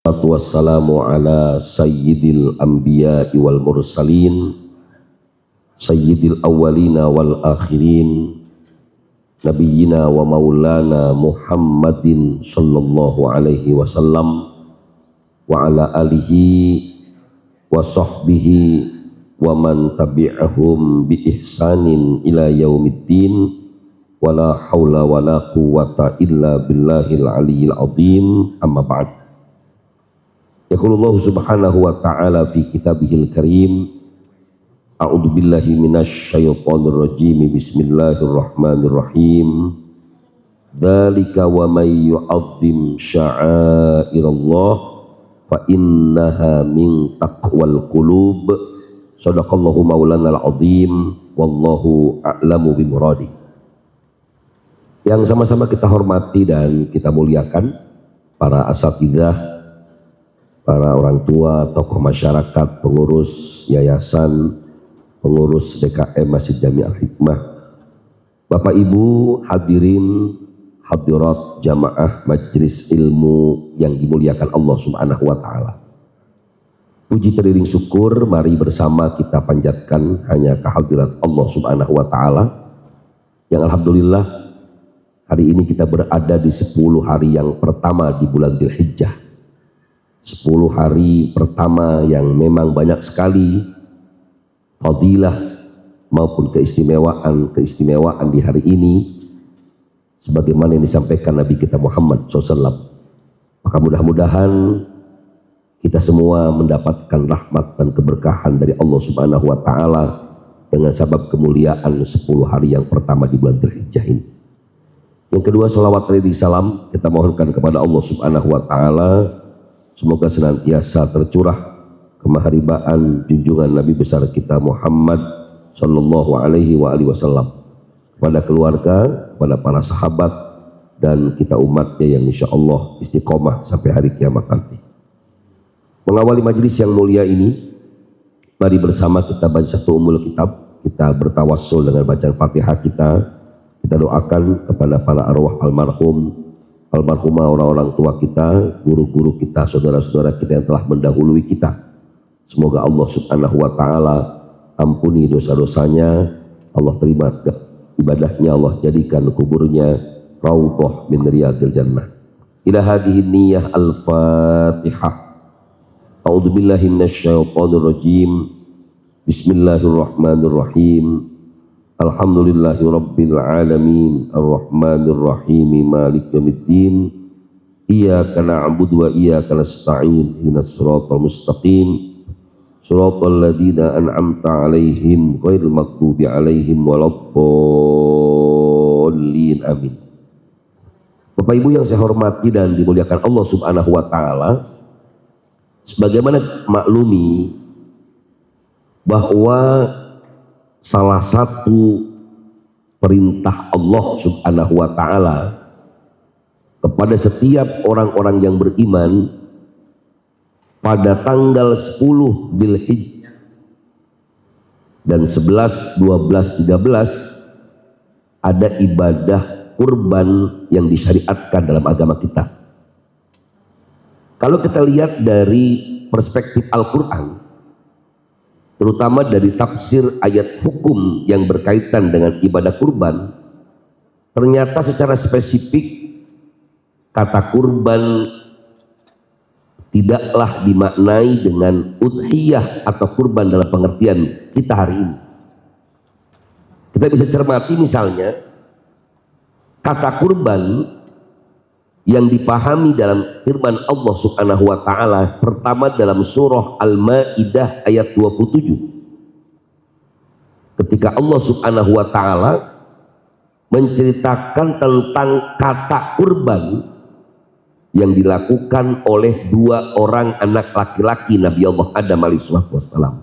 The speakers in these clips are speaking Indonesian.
Wassalamu ala sayyidil anbiya'i wal mursalin sayyidil awwalina wal akhirin nabiyyina wa maulana Muhammadin sallallahu alaihi wasallam wa ala alihi wa sahbihi wa man tabi'ahum bi ihsanin ila yaumiddin wa la hawla wa la quwwata illa billahil aliyyil azim amma ba'd. Yaqulullahu subhanahu wa ta'ala fi kitabihil karim, a'udzu billahi minasy syaithanir rajim, bismillahirrahmanirrahim. Dzalika wa may yu'azzim sya'airallah fa innaha min taqwal qulub. Shadaqallahu maulanal azim, wallahu a'lamu bimuradi. Yang sama-sama kita hormati dan kita muliakan para asatidzah, para orang tua, tokoh masyarakat, pengurus yayasan, pengurus DKM Masjid Jami Al-Hikmah, Bapak Ibu hadirin hadirat jamaah majelis ilmu yang dimuliakan Allah Subhanahu wa ta'ala. Puji teriring syukur mari bersama kita panjatkan hanya kehadirat Allah Subhanahu wa ta'ala yang alhamdulillah hari ini kita berada di 10 hari yang pertama di bulan Dzulhijjah. 10 hari pertama yang memang banyak sekali fadilah maupun keistimewaan di hari ini sebagaimana yang disampaikan Nabi kita Muhammad SAW. Maka mudah-mudahan kita semua mendapatkan rahmat dan keberkahan dari Allah Subhanahu wa ta'ala dengan sebab kemuliaan 10 hari yang pertama di bulan Dzulhijjah ini. Yang kedua, sholawat dan salam kita mohonkan kepada Allah Subhanahu wa ta'ala, semoga senantiasa tercurah kemaharibaan junjungan Nabi besar kita Muhammad sallallahu alaihi wasallam kepada keluarga, kepada para sahabat dan kita umatnya yang insya Allah istiqomah sampai hari kiamat nanti. Mengawali majelis yang mulia ini, mari bersama kita baca satu umul kitab, kita bertawassul dengan bacaan Fatihah kita doakan kepada para arwah almarhumah orang-orang tua kita, guru-guru kita, saudara-saudara kita yang telah mendahului kita. Semoga Allah Subhanahu wa ta'ala ampuni dosa-dosanya, Allah terima ibadahnya, Allah jadikan kuburnya raudhah min riyadil jannah. Ila hadhihi niyyah al-Fatihah. A'udzu billahi minasyaitonir rajim. Bismillahirrahmanirrahim. Alhamdulillahi rabbil alamin, arrahmanir rahim, malik yaumiddin, iyyaka na'budu wa iyyaka nasta'in, ihdinas siratal mustaqim, siratal ladzina an'amta 'alaihim ghairil maghdubi 'alaihim waladdallin. Amin. Bapak Ibu yang saya hormati dan dimuliakan Allah Subhanahu wa ta'ala, sebagaimana maklumi bahwa salah satu perintah Allah Subhanahu wa ta'ala kepada setiap orang-orang yang beriman pada tanggal 10 Dzulhijjah dan 11, 12, 13 ada ibadah kurban yang disyariatkan dalam agama kita. Kalau kita lihat dari perspektif Al-Quran, terutama dari tafsir ayat hukum yang berkaitan dengan ibadah kurban, ternyata secara spesifik kata kurban tidaklah dimaknai dengan udhiyah atau kurban dalam pengertian kita hari ini. Kita bisa cermati misalnya kata kurban yang dipahami dalam firman Allah Subhanahu wa ta'ala pertama dalam surah Al-Maidah ayat 27, ketika Allah Subhanahu wa ta'ala menceritakan tentang kata kurban yang dilakukan oleh 2 orang anak laki-laki Nabi Allah Adam alaihissalam.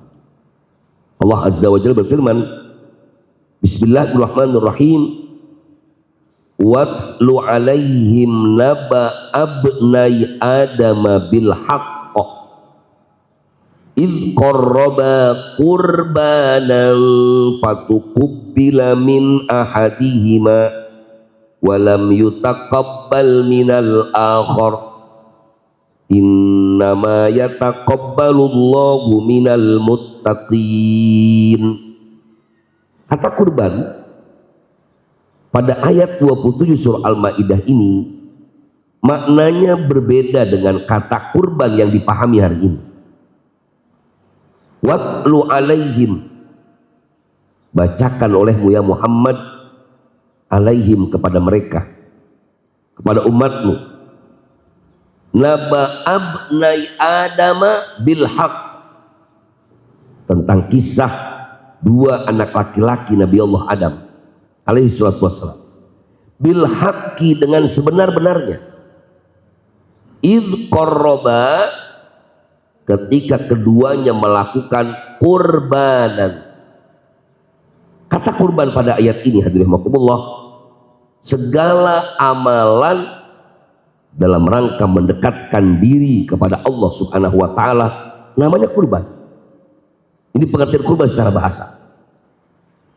Allah Azza wa Jalla berfirman, Bismillahirrahmanirrahim, watlu alaihim naba abnai adama bil haqq id qarraba qurbanan fatukubbila min ahadihima walam yutaqabbal minal akhar Innama yataqabbalullahu minal muttaqin. Kata kurban pada ayat 27 surah Al-Maidah ini maknanya berbeda dengan kata kurban yang dipahami hari ini. Watlu alaihim, bacakan olehmu ya Muhammad, alaihim kepada mereka, kepada umatmu, naba abnai adama bilhaq, tentang kisah dua anak laki-laki Nabi Allah Adam alaihi salatu wassalam, bilhaqi, dengan sebenar-benarnya, idh qarraba, ketika keduanya melakukan kurbanan. Kata kurban pada ayat ini hadirin rahimakumullah, segala amalan dalam rangka mendekatkan diri kepada Allah Subhanahu wa taala namanya kurban. Ini pengertian kurban secara bahasa.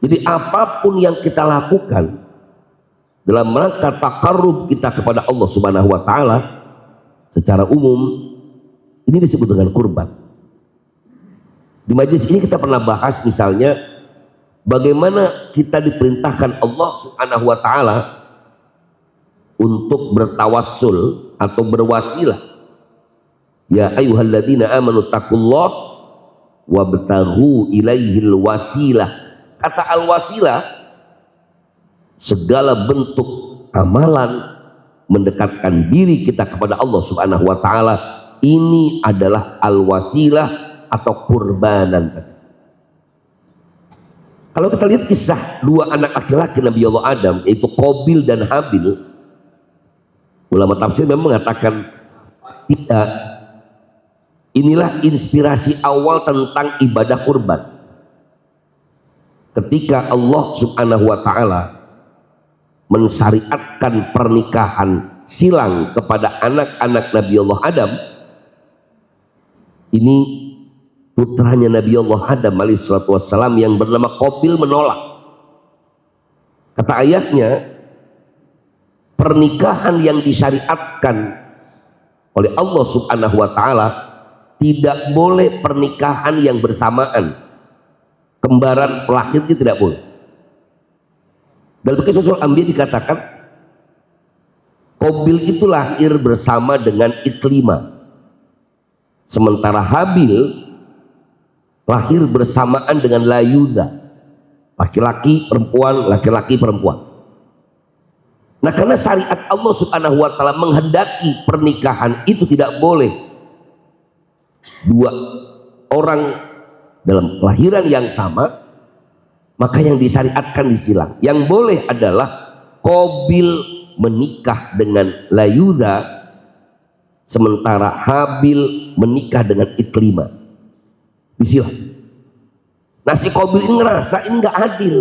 Jadi apapun yang kita lakukan dalam rangka taqarrub kita kepada Allah Subhanahu wa taala secara umum, ini disebut dengan kurban. Di majelis ini kita pernah bahas misalnya bagaimana kita diperintahkan Allah Subhanahu wa taala untuk bertawassul atau berwasilah. Ya ayyuhalladzina amanu taqullah wabtaghu ilaihil wasilah. Kata al-wasilah, segala bentuk amalan mendekatkan diri kita kepada Allah Subhanahu wa taala, ini adalah al-wasilah atau kurbanan. Kalau kita lihat kisah dua anak laki-laki Nabi Allah Adam, yaitu Qabil dan Habil, ulama tafsir memang mengatakan tidak, inilah inspirasi awal tentang ibadah kurban. Ketika Allah Subhanahu wa taala mensyariatkan pernikahan silang kepada anak-anak Nabi Allah Adam, ini putranya Nabi Allah Adam alaihissalatu wassalam yang bernama Qabil menolak. Kata ayahnya, pernikahan yang disyariatkan oleh Allah Subhanahu wa taala tidak boleh pernikahan yang bersamaan, kembaran lahirnya tidak boleh. Dalam kisah surah Anbiya dikatakan Qabil itu lahir bersama dengan Iklimah, sementara Habil lahir bersamaan dengan Layuda, laki-laki perempuan, laki-laki perempuan. Nah, karena syariat Allah Subhanahu wa taala menghendaki pernikahan itu tidak boleh dua orang dalam kelahiran yang sama, maka yang disyariatkan disilang. Yang boleh adalah Qabil menikah dengan Layuda, sementara Habil menikah dengan Iklimah. Disilang. Nah, si Qabil ini ngerasa ini nggak adil.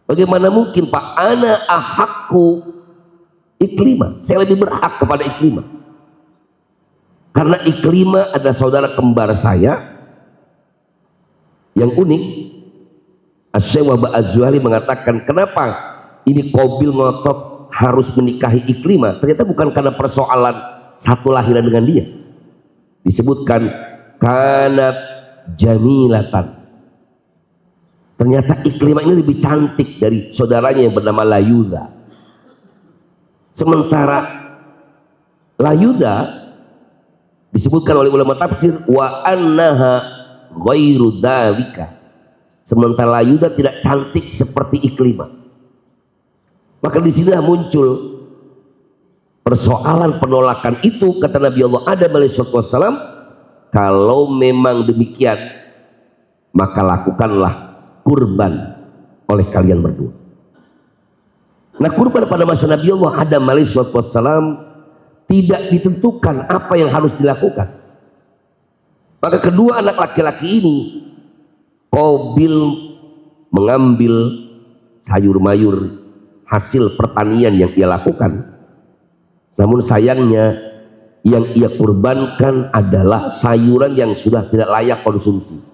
Bagaimana mungkin Pak, ana ahakku Iklimah, saya lebih berhak kepada Iklimah, karena Iklimah adalah saudara kembar saya. Yang unik, Asy-Syaikh Wahbah Az-Zuhali mengatakan kenapa ini Qabil ngotot harus menikahi Iklimah, ternyata bukan karena persoalan satu lahiran dengan dia. Disebutkan kanat jamilatan, ternyata Iklimah ini lebih cantik dari saudaranya yang bernama Layuda. Sementara Layuda disebutkan oleh ulama tafsir wa annaha ghairu dzalika, sementara Layuda tidak cantik seperti Iklimah. Maka di sini muncul persoalan penolakan itu. Kata Nabi Allah Adam alaihissalam, kalau memang demikian maka lakukanlah kurban oleh kalian berdua. Nah, kurban pada masa Nabi Allah Adam alaihissalam tidak ditentukan apa yang harus dilakukan. Maka kedua anak laki-laki ini, Qabil mengambil sayur mayur hasil pertanian yang ia lakukan, namun sayangnya yang ia kurbankan adalah sayuran yang sudah tidak layak konsumsi.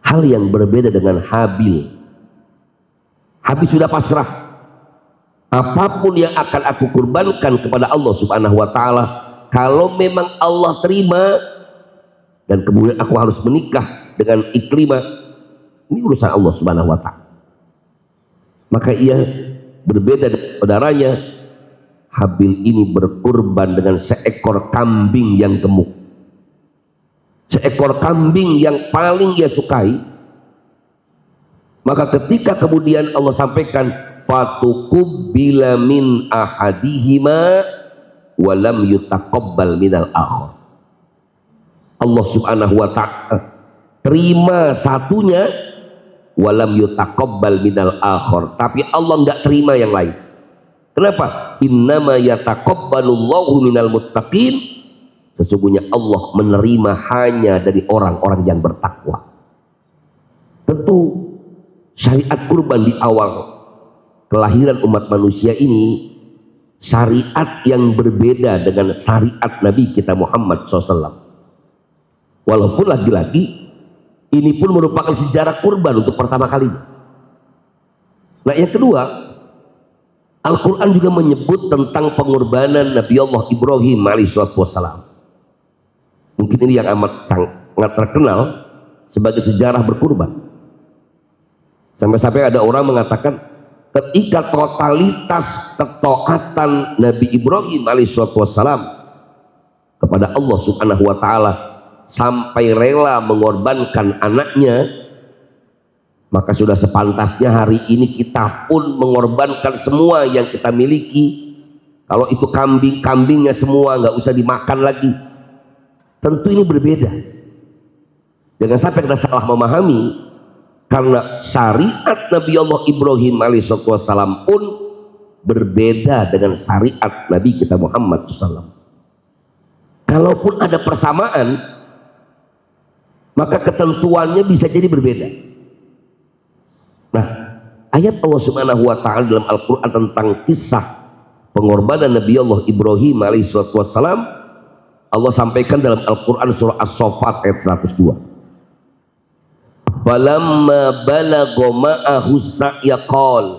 Hal yang berbeda dengan Habil. Habil sudah pasrah, apapun yang akan aku kurbankan kepada Allah Subhanahu wa taala, Kalau memang Allah terima dan kemudian aku harus menikah dengan Ikrimah, ini urusan Allah Subhanahu wa Ta'ala. Maka ia berbeda dengan saudaranya. Habil ini berkurban dengan seekor kambing yang gemuk, seekor kambing yang paling ia sukai. Maka ketika kemudian Allah sampaikan fatukubbila min ahadihima walam yutaqabbal minal akhar, Allah Subhanahu wa Ta'ala terima satunya, walam yutaqabbal minal akhar, tapi Allah enggak terima yang lain. Kenapa? Innama yataqabbalullahu minal muttaqin, sesungguhnya Allah menerima hanya dari orang-orang yang bertakwa. Tentu syariat kurban di awal kelahiran umat manusia ini syariat yang berbeda dengan syariat Nabi kita Muhammad SAW. Walaupun lagi-lagi ini pun merupakan sejarah kurban untuk pertama kali. Nah, yang kedua, Al-Quran juga menyebut tentang pengorbanan Nabi Allah Ibrahim alaihissalam. Mungkin ini yang sangat terkenal sebagai sejarah berkurban. Sampai-sampai ada orang mengatakan ketika totalitas ketaatan Nabi Ibrahim alaihissalam kepada Allah Subhanahu wa Ta'ala sampai rela mengorbankan anaknya, maka sudah sepantasnya hari ini kita pun mengorbankan semua yang kita miliki. Kalau itu kambingnya semua nggak usah dimakan lagi. Tentu ini berbeda. Jangan sampai kita salah memahami, karena syariat Nabi Allah Ibrahim alaihissalam pun berbeda dengan syariat Nabi kita Muhammad SAW. Kalaupun ada persamaan, maka ketentuannya bisa jadi berbeda. Nah, ayat Allah Subhanahu wa Ta'ala dalam Al-Quran tentang kisah pengorbanan Nabi Allah Ibrahim alaihissalam, Allah sampaikan dalam Al-Quran surah As-Saffat ayat 102. Falamma balagha ma'ahu sa'ya qala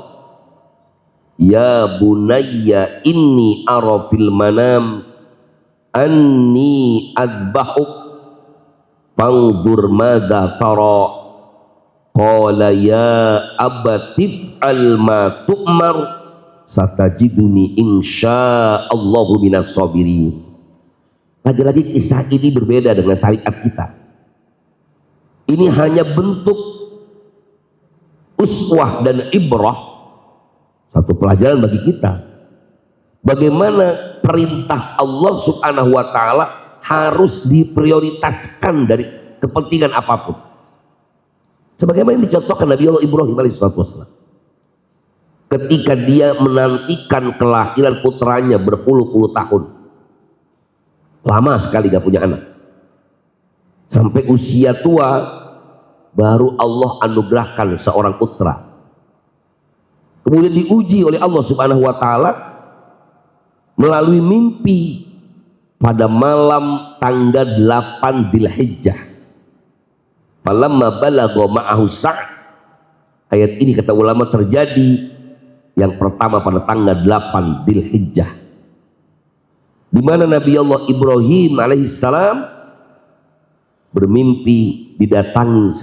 ya bunayya inni ara fil manam anni adbahuk fanzur madza tara. Qala ya abatif al-ma tu'mar satajiduni insyaallahu minas sabirin. Lagi-lagi kisah ini berbeda dengan syariat kita. Ini hanya bentuk uswah dan ibrah, satu pelajaran bagi kita. Bagaimana perintah Allah Subhanahu wa Ta'ala harus diprioritaskan dari kepentingan apapun. Sebagaimana yang dicontohkan Nabi Allah Ibrahim alaihissalam ketika dia menantikan kelahiran putranya berpuluh-puluh tahun, lama sekali gak punya anak, sampai usia tua baru Allah anugerahkan seorang putra. Kemudian diuji oleh Allah Subhanahu wa Ta'ala melalui mimpi pada malam tanggal 8 Dzulhijjah. Falamma balagha ma'ahu sa', ayat ini kata ulama terjadi yang pertama pada tanggal 8 Dzulhijjah, di mana Nabi Allah Ibrahim alaihissalam bermimpi didatangi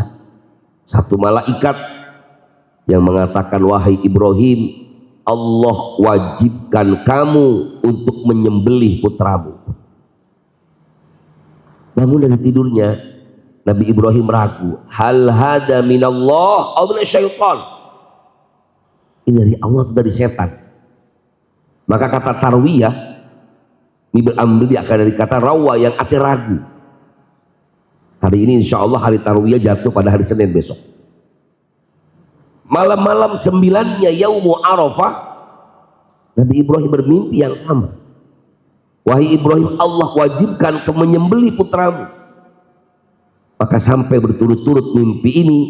satu malaikat yang mengatakan, wahai Ibrahim, Allah wajibkan kamu untuk menyembelih putramu. Bangun dari tidurnya, Nabi Ibrahim ragu, hal hada minallah aw minasyaitan, ini dari Allah atau dari setan? Maka kata tarwiyah ini berambil akan dari kata rawa yang artinya ragu. Hari ini insya Allah hari tarwiyah jatuh pada hari Senin besok. Malam-malam 9-nya Yaumu Arafah, Nabi Ibrahim bermimpi yang sama. Wahai Ibrahim, Allah wajibkan ke menyembelih putramu. Maka sampai berturut-turut mimpi ini,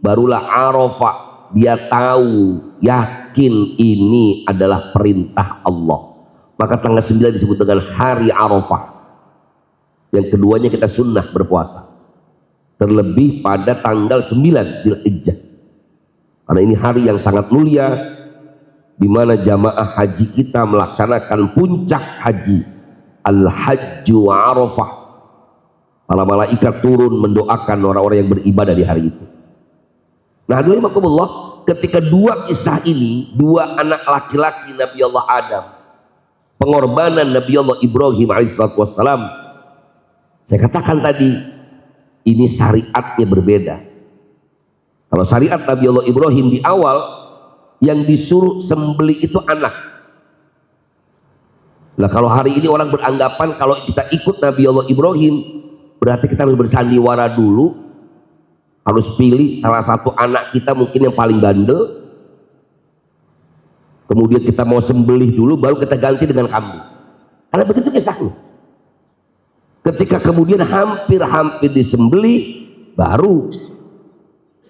barulah Arafah dia tahu, yakin ini adalah perintah Allah. Maka tanggal 9 disebut dengan hari Arafah. Yang keduanya kita sunnah berpuasa, terlebih pada tanggal 9 Dzulhijjah, karena ini hari yang sangat mulia, di mana jamaah haji kita melaksanakan puncak haji Al-Hajju Arafah. Para malaikat turun mendoakan orang-orang yang beribadah di hari itu. Nah, hadirin ketika dua kisah ini, dua anak laki-laki Nabi Allah Adam, pengorbanan Nabi Allah Ibrahim alaihissalam, saya katakan tadi, ini syariatnya berbeda. Kalau syariat Nabi Allah Ibrahim di awal, yang disuruh sembelih itu anak. Nah, kalau hari ini orang beranggapan kalau kita ikut Nabi Allah Ibrahim, berarti kita harus bersandiwara dulu, harus pilih salah satu anak kita mungkin yang paling bandel, kemudian kita mau sembelih dulu, baru kita ganti dengan kambing. Karena begitu kisahnya. Ketika kemudian hampir disembelih, baru,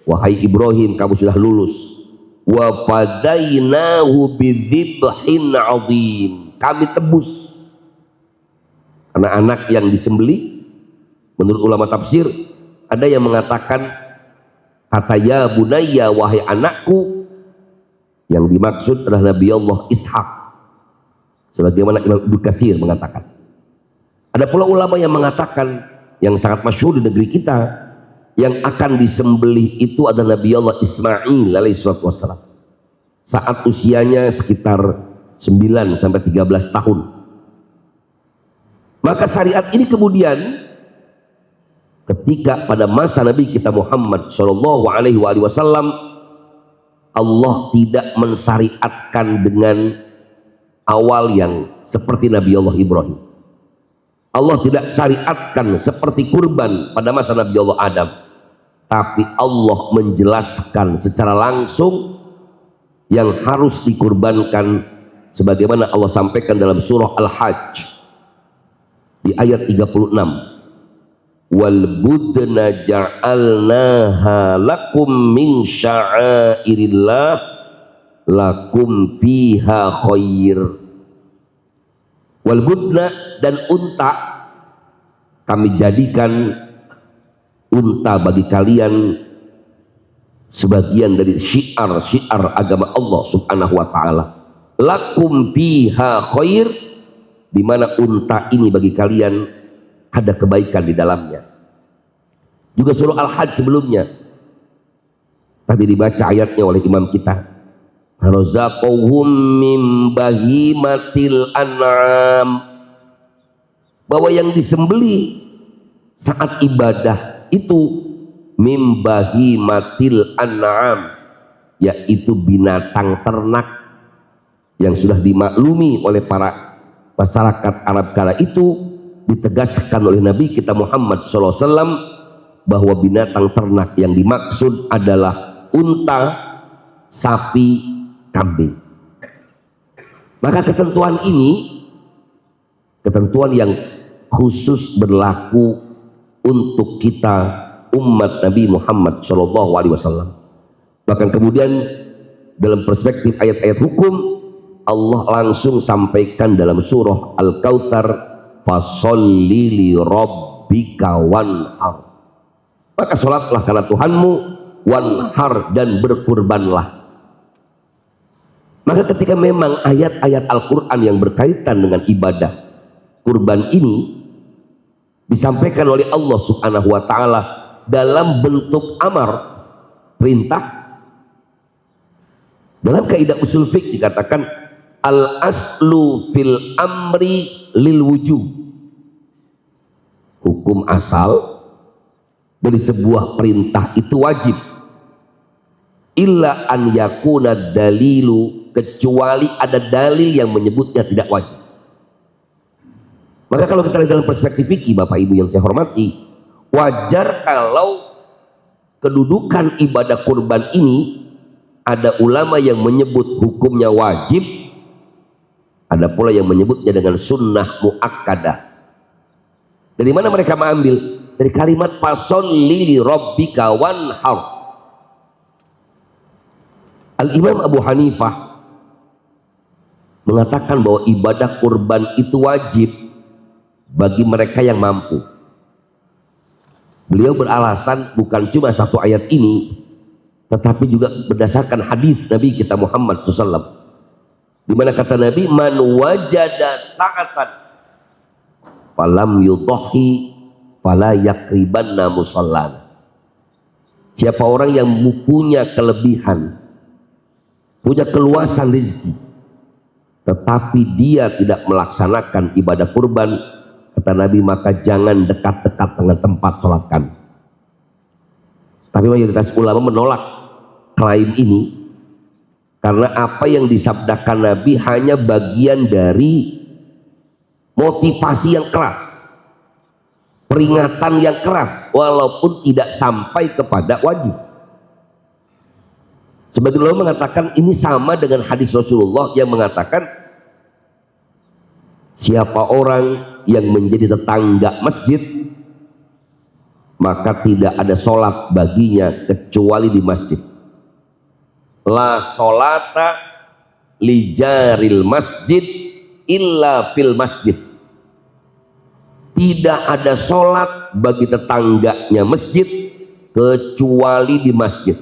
wahai Ibrahim, kamu sudah lulus. Wa fadainahu bidzibhin azim. Kami tebus. Karena anak yang disembelih, menurut ulama tafsir, ada yang mengatakan kata ya bunayya, wahai anakku, yang dimaksud adalah Nabi Allah Ishak, sebagaimana Imam Ibnu Katsir mengatakan. Ada pula ulama yang mengatakan, yang sangat masyhur di negeri kita, yang akan disembelih itu adalah Nabi Allah Ismail alaihissalam, saat usianya sekitar 9 sampai 13 tahun. Maka syariat ini kemudian ketika pada masa Nabi kita Muhammad Shallallahu Alaihi Wasallam, Allah tidak mensyariatkan dengan awal yang seperti Nabi Allah Ibrahim. Allah tidak syariatkan seperti kurban pada masa Nabi Allah Adam, tapi Allah menjelaskan secara langsung yang harus dikurbankan, sebagaimana Allah sampaikan dalam surah Al-Hajj di ayat 36. Wal budna ja'alnaha lakum min sya'airillah lakum fiha khair. Wal budna, dan unta kami jadikan unta bagi kalian sebagian dari syiar agama Allah subhanahu wa ta'ala. Lakum fiha khair, di mana unta ini bagi kalian ada kebaikan di dalamnya. Juga surah Al-Hajj sebelumnya tadi dibaca ayatnya oleh imam kita, razaqahum min bahimatil an'am, bahwa yang disembelih saat ibadah itu min bahimatil an'am, yaitu binatang ternak yang sudah dimaklumi oleh para masyarakat Arab kala itu. Ditegaskan oleh Nabi kita Muhammad SAW bahwa binatang ternak yang dimaksud adalah unta, sapi, kambing. Maka ketentuan ini ketentuan yang khusus berlaku untuk kita umat Nabi Muhammad SAW. Bahkan kemudian dalam perspektif ayat-ayat hukum, Allah langsung sampaikan dalam surah Al-Kautsar, fasholli li rabbika wanhar, maka sholatlah karena Tuhanmu, wanhar, dan berkurbanlah. Maka ketika memang ayat-ayat Al-Quran yang berkaitan dengan ibadah kurban ini disampaikan oleh Allah subhanahu wa ta'ala dalam bentuk amar, perintah, dalam kaidah usul fiqh dikatakan al-aslu fil amri lil wujub. Hukum asal dari sebuah perintah itu wajib, illa an yakuna dalilu, kecuali ada dalil yang menyebutnya tidak wajib. Maka kalau kita lihat dalam perspektif fikih, Bapak Ibu yang saya hormati, wajar kalau kedudukan ibadah kurban ini ada ulama yang menyebut hukumnya wajib, ada pula yang menyebutnya dengan sunnah muakkadah. Dari mana mereka mengambil? Dari kalimat fasholli li rabbika wanhar. Al-Imam Abu Hanifah mengatakan bahwa ibadah kurban itu wajib bagi mereka yang mampu. Beliau beralasan bukan cuma satu ayat ini, tetapi juga berdasarkan hadis Nabi kita Muhammad SAW, di mana kata Nabi, man wajada sa'atan, falam yudhi fala yakribanna musallana. Siapa orang yang punya kelebihan, punya keluasan rezeki, tetapi dia tidak melaksanakan ibadah kurban, kata Nabi, maka jangan dekat-dekat dengan tempat sholat kami. Tapi mayoritas ulama menolak klaim ini karena apa yang disabdakan Nabi hanya bagian dari motivasi yang keras, peringatan yang keras, walaupun tidak sampai kepada wajib. Sebagian ulama mengatakan ini sama dengan hadis Rasulullah yang mengatakan siapa orang yang menjadi tetangga masjid maka tidak ada sholat baginya kecuali di masjid. La sholata li jaril masjid illa fil masjid. Tidak ada sholat bagi tetangganya masjid kecuali di masjid.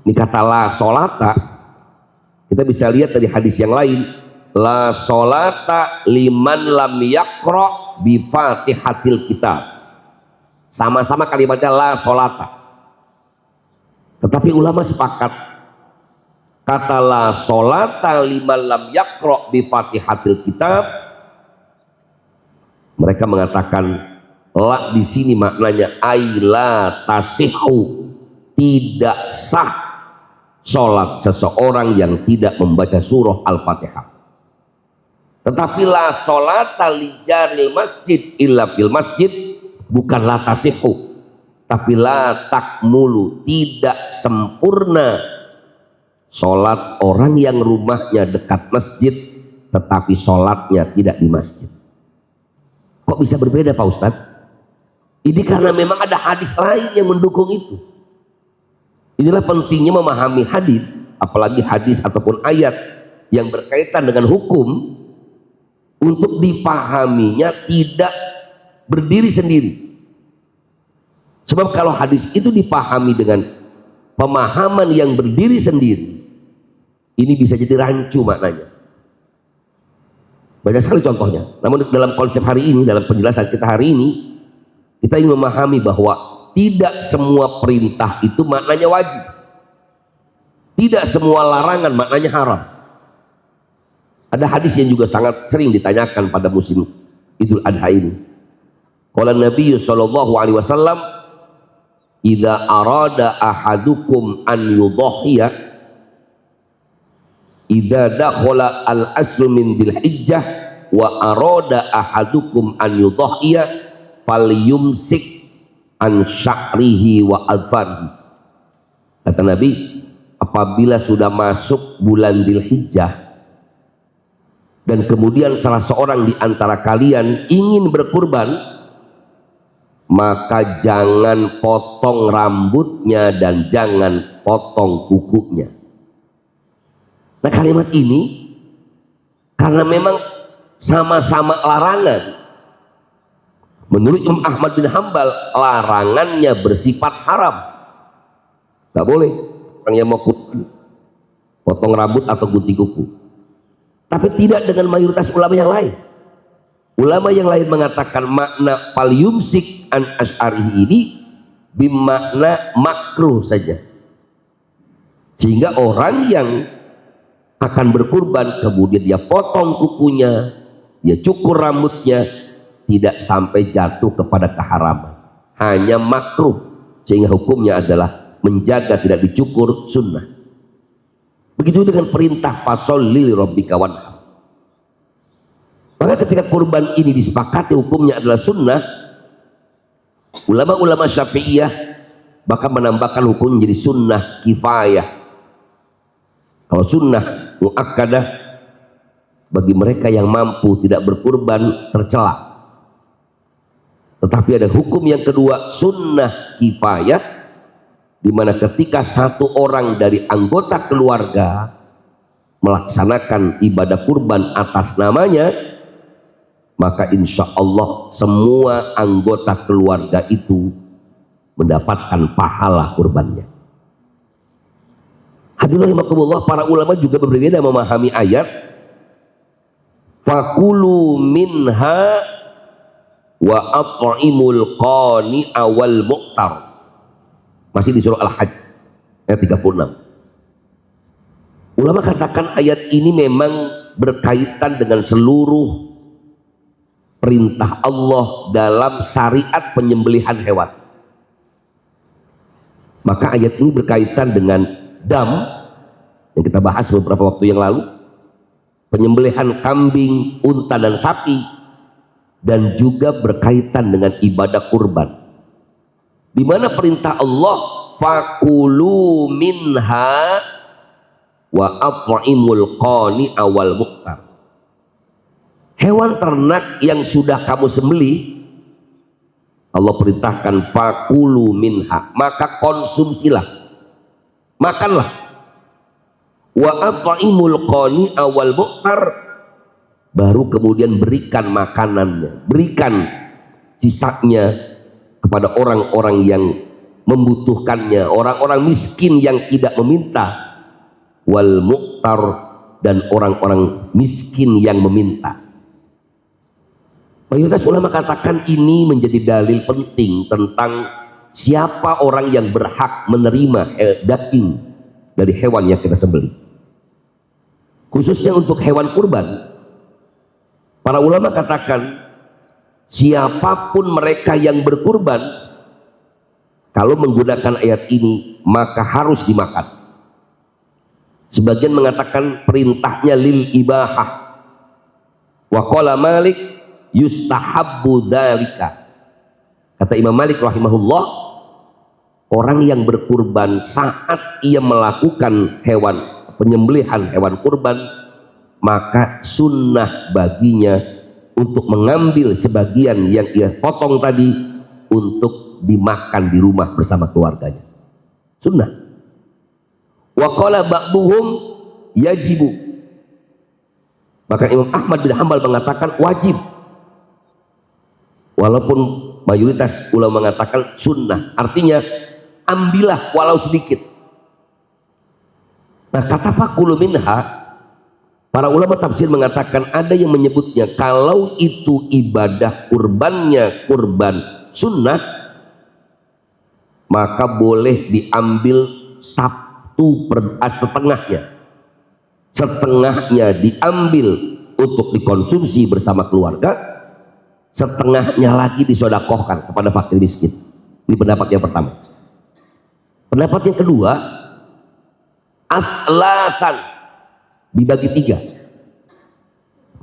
Ini kata la sholata, kita bisa lihat dari hadis yang lain, la sholata liman lam yaqra bi fatihatil kitab. Sama-sama kalimatnya la sholata, tetapi ulama sepakat kata la sholata liman lam yaqra bi fatihatil kitab. Mereka mengatakan la di sini maknanya aila tasihu, tidak sah sholat seseorang yang tidak membaca surah Al-Fatihah. Tetapi la sholata li jaril masjid illa fil masjid bukan la tasihu, tapi la takmulu, tidak sempurna sholat orang yang rumahnya dekat masjid tetapi sholatnya tidak di masjid. Kok bisa berbeda Pak Ustadz? Ini karena memang ada hadis lain yang mendukung itu. Inilah pentingnya memahami hadis, apalagi hadis ataupun ayat yang berkaitan dengan hukum, untuk dipahaminya tidak berdiri sendiri. Sebab kalau hadis itu dipahami dengan pemahaman yang berdiri sendiri, ini bisa jadi rancu maknanya. Banyak sekali contohnya. Namun dalam konsep hari ini, dalam penjelasan kita hari ini, kita ingin memahami bahwa tidak semua perintah itu maknanya wajib. Tidak semua larangan maknanya haram. Ada hadis yang juga sangat sering ditanyakan pada musim Idul Adha ini. Qala Nabi sallallahu alaihi wasallam, "Idza arada ahadukum an yudhiya idza dakhala al-asru min dzilhijjah wa arada ahadukum an yudhiya falyumsik an sya'rihi wa adfarihi." Kata Nabi, apabila sudah masuk bulan Dzulhijjah dan kemudian salah seorang di antara kalian ingin berkurban, maka jangan potong rambutnya dan jangan potong kukunya. Nah, kalimat ini karena memang sama-sama larangan, menurut Imam Ahmad bin Hambal larangannya bersifat haram. Gak boleh orang yang mau potong rambut atau gunting kuku. Tapi tidak dengan mayoritas ulama yang lain. Ulama yang lain mengatakan makna fal yumsik an asy'arihi ini bermakna makruh saja. Sehingga orang yang akan berkurban kemudian dia potong kukunya, dia cukur rambutnya, tidak sampai jatuh kepada keharaman, hanya makruh, sehingga hukumnya adalah menjaga tidak dicukur, sunnah. Begitu dengan perintah fasholli lirabbika wanhar. Maka ketika kurban ini disepakati hukumnya adalah sunnah, ulama-ulama Syafi'iyah bahkan menambahkan hukum menjadi sunnah kifayah. Kalau sunnah muakkadah bagi mereka yang mampu tidak berkurban tercela. Tetapi ada hukum yang kedua, sunnah kifayah, di mana ketika satu orang dari anggota keluarga melaksanakan ibadah kurban atas namanya, maka insya Allah semua anggota keluarga itu mendapatkan pahala kurbannya. Hadirin rahimakumullah, para ulama juga berbeda memahami ayat fakulu minha wa at'imul qani awal mu'tar. Masih di surah Al-Hajj ayat 36. Ulama katakan ayat ini memang berkaitan dengan seluruh perintah Allah dalam syariat penyembelihan hewan. Maka ayat ini berkaitan dengan dam yang kita bahas beberapa waktu yang lalu, penyembelihan kambing, unta dan sapi, dan juga berkaitan dengan ibadah kurban. Di mana perintah Allah fakulu minha wa at'imul qani awal muqtar. Hewan ternak yang sudah kamu sembelih, Allah perintahkan fakulu minha, maka konsumsilah, makanlah. Wa at'imul qani awal muqtar, baru kemudian berikan makanannya, berikan sisanya kepada orang-orang yang membutuhkannya, orang-orang miskin yang tidak meminta, wal muqtar, dan orang-orang miskin yang meminta. Mayoritas ulama katakan ini menjadi dalil penting tentang siapa orang yang berhak menerima daging dari hewan yang kita sembelih. Khususnya untuk hewan kurban, para ulama katakan siapapun mereka yang berkurban, kalau menggunakan ayat ini maka harus dimakan. Sebagian mengatakan perintahnya lil ibahah. Wa qala Malik yustahabbu dzalika. Kata Imam Malik rahimahullah, orang yang berkurban saat ia melakukan penyembelihan hewan kurban, maka sunnah baginya untuk mengambil sebagian yang ia potong tadi untuk dimakan di rumah bersama keluarganya. Sunnah. Wa qala ba'duhum yajibu. Maka Imam Ahmad bin Hanbal mengatakan wajib, walaupun mayoritas ulama mengatakan sunnah, artinya ambillah walau sedikit. Nah, kata fakulu minha, para ulama tafsir mengatakan ada yang menyebutnya kalau itu ibadah kurbannya kurban sunnah, maka boleh diambil setengahnya diambil untuk dikonsumsi bersama keluarga, setengahnya lagi disodakohkan kepada fakir miskin. Ini pendapat yang pertama. Pendapat yang kedua, aslatan, dibagi 3.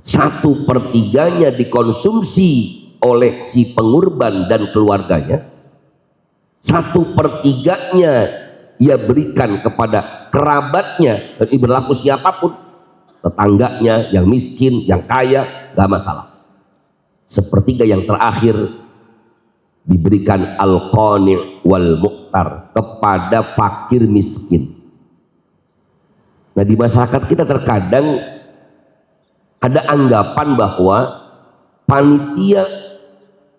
1/3 dikonsumsi oleh si pengurban dan keluarganya, 1/3 ia berikan kepada kerabatnya, dan ini berlaku siapapun, tetangganya, yang miskin, yang kaya, gak masalah. 1/3 yang terakhir diberikan al-qani' wal muqtar, kepada fakir miskin. Nah, di masyarakat kita terkadang ada anggapan bahwa panitia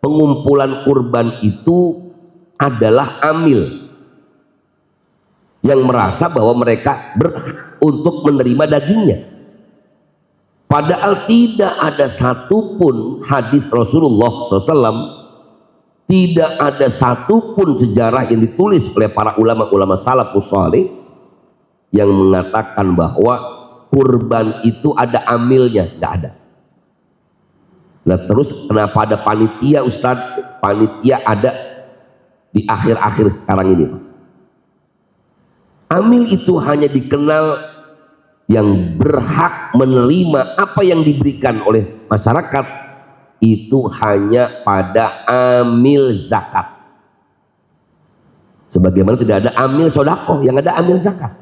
pengumpulan kurban itu adalah amil yang merasa bahwa mereka berhak untuk menerima dagingnya. Padahal tidak ada satupun hadis Rasulullah SAW, tidak ada satupun sejarah yang ditulis oleh para ulama-ulama salafus saleh yang mengatakan bahwa kurban itu ada amilnya. Tidak ada. Nah, terus kenapa ada panitia, Ustaz? Panitia ada di akhir-akhir sekarang ini. Amil itu hanya dikenal yang berhak menerima apa yang diberikan oleh masyarakat, itu hanya pada amil zakat. Sebagaimana tidak ada amil sodakoh, yang ada amil zakat.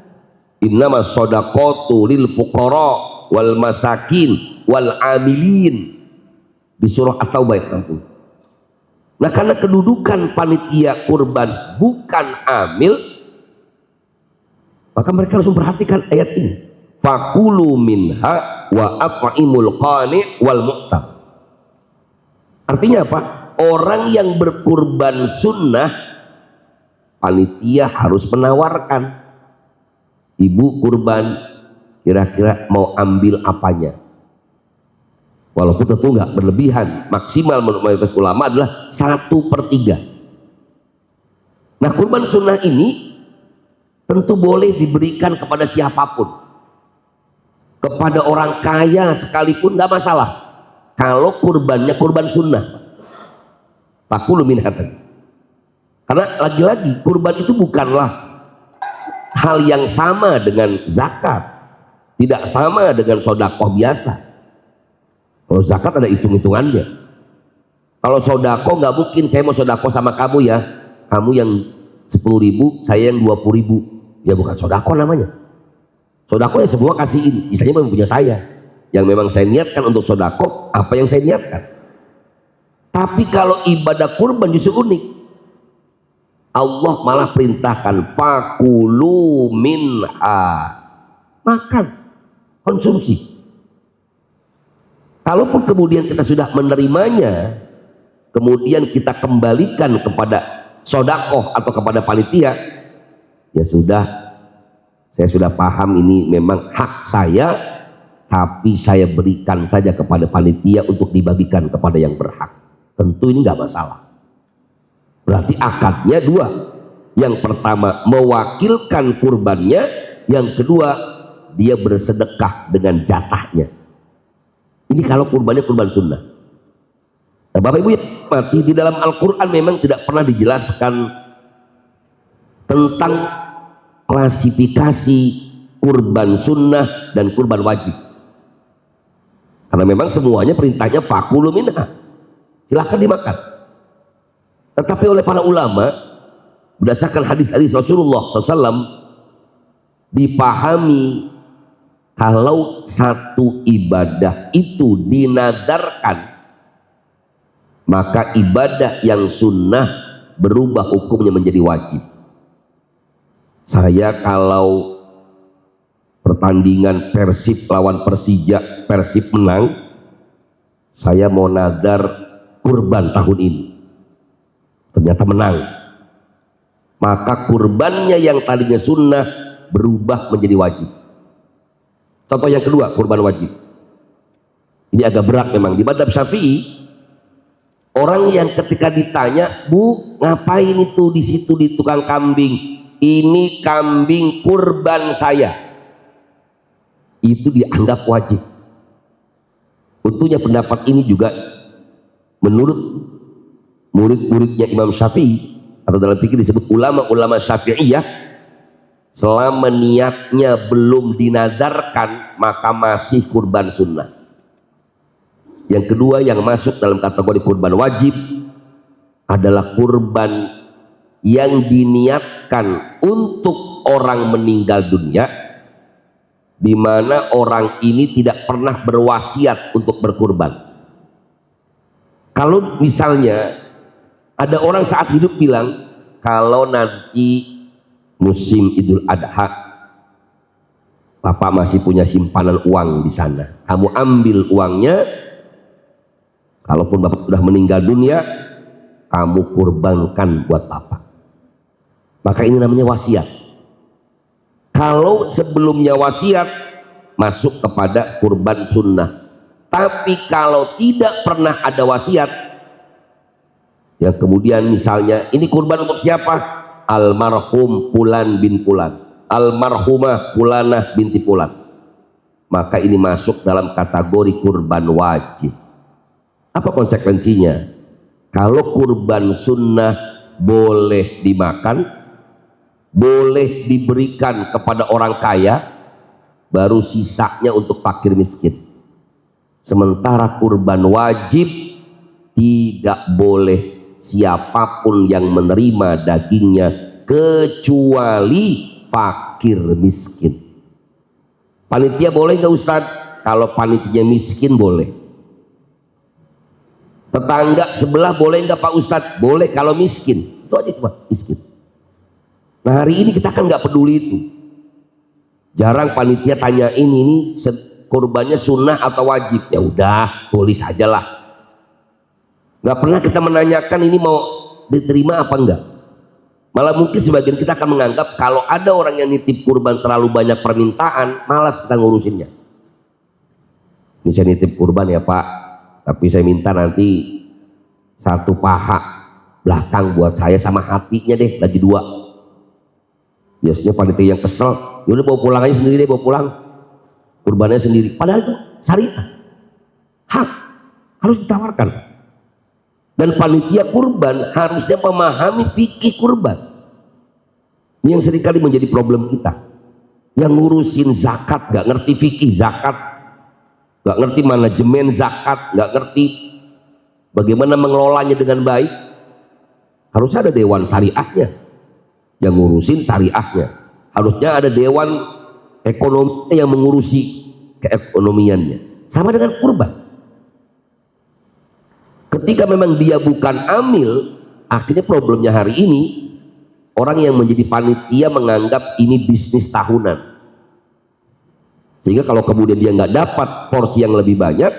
Innama sodaqatu lil fuqara wal masakin wal amilin, di surah At-Taubah ayat 60. Nah, karena kedudukan panitia kurban bukan amil, maka mereka harus memperhatikan ayat ini. Fakulu minha wa at'imul qani' wal muqtar. Artinya apa? Orang yang berkurban sunnah, panitia harus menawarkan, ibu kurban kira-kira mau ambil apanya. Walaupun tentu nggak berlebihan, maksimal menurut mayoritas ulama adalah 1/3. Nah, kurban sunnah ini tentu boleh diberikan kepada siapapun, kepada orang kaya sekalipun nggak masalah. Kalau kurbannya kurban sunnah, fakulu minha. Karena lagi-lagi kurban itu bukanlah hal yang sama dengan zakat, tidak sama dengan sedekah biasa. Kalau zakat ada hitung-hitungannya. Kalau sodako nggak mungkin saya mau sodako sama kamu ya, kamu yang 10.000, saya yang 20.000, ya bukan sodako namanya. Sodako ya semua kasihin, misalnya memang punya saya, yang memang saya niatkan untuk sodako apa yang saya niatkan. Tapi kalau ibadah kurban justru unik. Allah malah perintahkan fakulu minha, makan, konsumsi. Kalaupun kemudian kita sudah menerimanya, kemudian kita kembalikan kepada sodakoh atau kepada panitia, ya sudah, saya sudah paham ini memang hak saya, tapi saya berikan saja kepada panitia untuk dibagikan kepada yang berhak. Tentu ini nggak masalah. Berarti akadnya dua. Yang pertama mewakilkan kurbannya, yang kedua dia bersedekah dengan jatahnya. Ini kalau kurbannya kurban sunnah. Nah, Bapak Ibu yang mati, di dalam Al-Quran memang tidak pernah dijelaskan tentang klasifikasi kurban sunnah dan kurban wajib. Karena memang semuanya perintahnya fakulu minha, silahkan dimakan. Tetapi oleh para ulama berdasarkan hadis-hadis Rasulullah SAW dipahami kalau satu ibadah itu dinadarkan, maka ibadah yang sunnah berubah hukumnya menjadi wajib. Saya kalau pertandingan Persib lawan Persija, Persib menang, saya mau nadar kurban tahun ini, ternyata menang, maka kurbannya yang tadinya sunnah berubah menjadi wajib. Contoh yang kedua, kurban wajib. Ini agak berat memang di mazhab Syafi'i. Orang yang ketika ditanya, Bu, ngapain itu di situ di tukang kambing? Ini kambing kurban saya. Itu dianggap wajib. Untungnya pendapat ini juga menurut murid-muridnya Imam Syafi'i, atau dalam fikih disebut ulama-ulama Syafi'iyah, selama niatnya belum dinadarkan maka masih kurban sunnah. Yang kedua yang masuk dalam kategori kurban wajib adalah kurban yang diniatkan untuk orang meninggal dunia, di mana orang ini tidak pernah berwasiat untuk berkurban. Kalau misalnya ada orang saat hidup bilang, kalau nanti musim Idul Adha, Bapak masih punya simpanan uang di sana, kamu ambil uangnya, kalaupun Bapak sudah meninggal dunia, kamu kurbankan buat Bapak. Maka ini namanya wasiat. Kalau sebelumnya wasiat, masuk kepada kurban sunnah. Tapi kalau tidak pernah ada wasiat, ya kemudian misalnya ini kurban untuk siapa? Almarhum Fulan bin Fulan, almarhumah Fulanah binti Fulan, maka ini masuk dalam kategori kurban wajib. Apa konsekuensinya? Kalau kurban sunnah boleh dimakan, boleh diberikan kepada orang kaya, baru sisanya untuk fakir miskin. Sementara kurban wajib tidak boleh siapapun yang menerima dagingnya kecuali fakir miskin. Panitia boleh nggak Ustaz? Kalau panitia miskin boleh. Tetangga sebelah boleh nggak Pak Ustadz? Boleh kalau miskin. Itu aja cuma miskin. Nah hari ini kita kan nggak peduli itu. Jarang panitia tanya ini kurbannya sunnah atau wajib. Ya udah tulis aja lah. Nggak pernah kita menanyakan ini mau diterima apa enggak. Malah mungkin sebagian kita akan menganggap kalau ada orang yang nitip kurban terlalu banyak permintaan, malas kita ngurusinnya. Ini saya nitip kurban ya Pak, Tapi saya minta nanti satu paha belakang buat saya sama hatinya deh, lagi dua. Biasanya panitia yang kesel, yaudah bawa pulang aja sendiri deh, bawa pulang. Kurbannya sendiri. Padahal itu syariah. Hak harus ditawarkan. Dan panitia kurban harusnya memahami fikih kurban. Ini yang seringkali menjadi problem kita. Yang ngurusin zakat gak ngerti fikih zakat, gak ngerti manajemen zakat, gak ngerti bagaimana mengelolanya dengan baik. Harusnya ada dewan syariahnya yang ngurusin syariahnya. Harusnya ada dewan ekonomi yang mengurusi keekonomiannya. Sama dengan kurban. Ketika memang dia bukan amil, akhirnya problemnya hari ini orang yang menjadi panitia menganggap ini bisnis tahunan. Sehingga kalau kemudian dia nggak dapat porsi yang lebih banyak,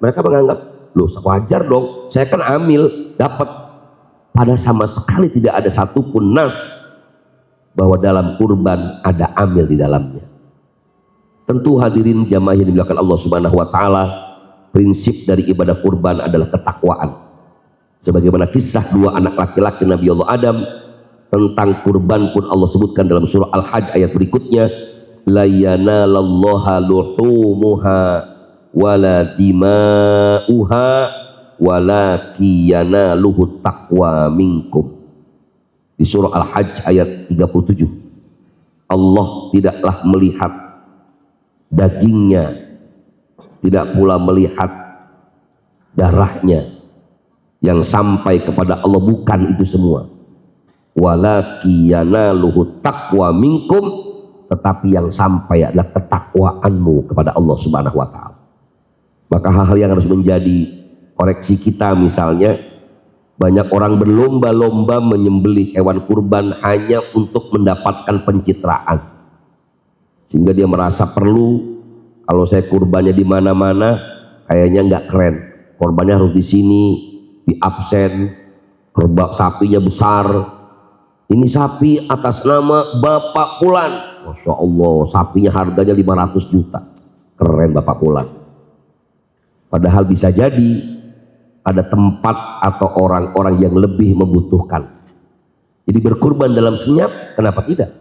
mereka menganggap, loh wajar dong, saya kan amil, dapat. Pada sama sekali tidak ada satupun nas bahwa dalam kurban ada amil di dalamnya. Tentu hadirin jamaah yang dimuliakan Allah Subhanahu wa taala, prinsip dari ibadah kurban adalah ketakwaan. Sebagaimana kisah dua anak laki-laki Nabi Allah Adam tentang kurban pun Allah sebutkan dalam surah Al-Hajj ayat berikutnya, la yanalallaha luhumuha wala dima'uha walaki yanaluhu taqwa minkum. Di surah Al-Hajj ayat 37, Allah tidaklah melihat dagingnya, tidak pula melihat darahnya yang sampai kepada Allah, bukan itu semua. Walaki yanaluhu taqwa minkum, tetapi yang sampai adalah ketakwaanmu kepada Allah Subhanahu wa taala. Maka hal-hal yang harus menjadi koreksi kita, misalnya banyak orang berlomba-lomba menyembelih hewan kurban hanya untuk mendapatkan pencitraan, sehingga dia merasa perlu, kalau saya kurbannya di mana-mana kayaknya nggak keren, korbannya harus di sini, di absen, kerbau sapinya besar, ini sapi atas nama Bapak Fulan, Masya Allah sapinya harganya 500 juta, keren Bapak Fulan. Padahal bisa jadi ada tempat atau orang-orang yang lebih membutuhkan. Jadi berkurban dalam senyap, kenapa tidak?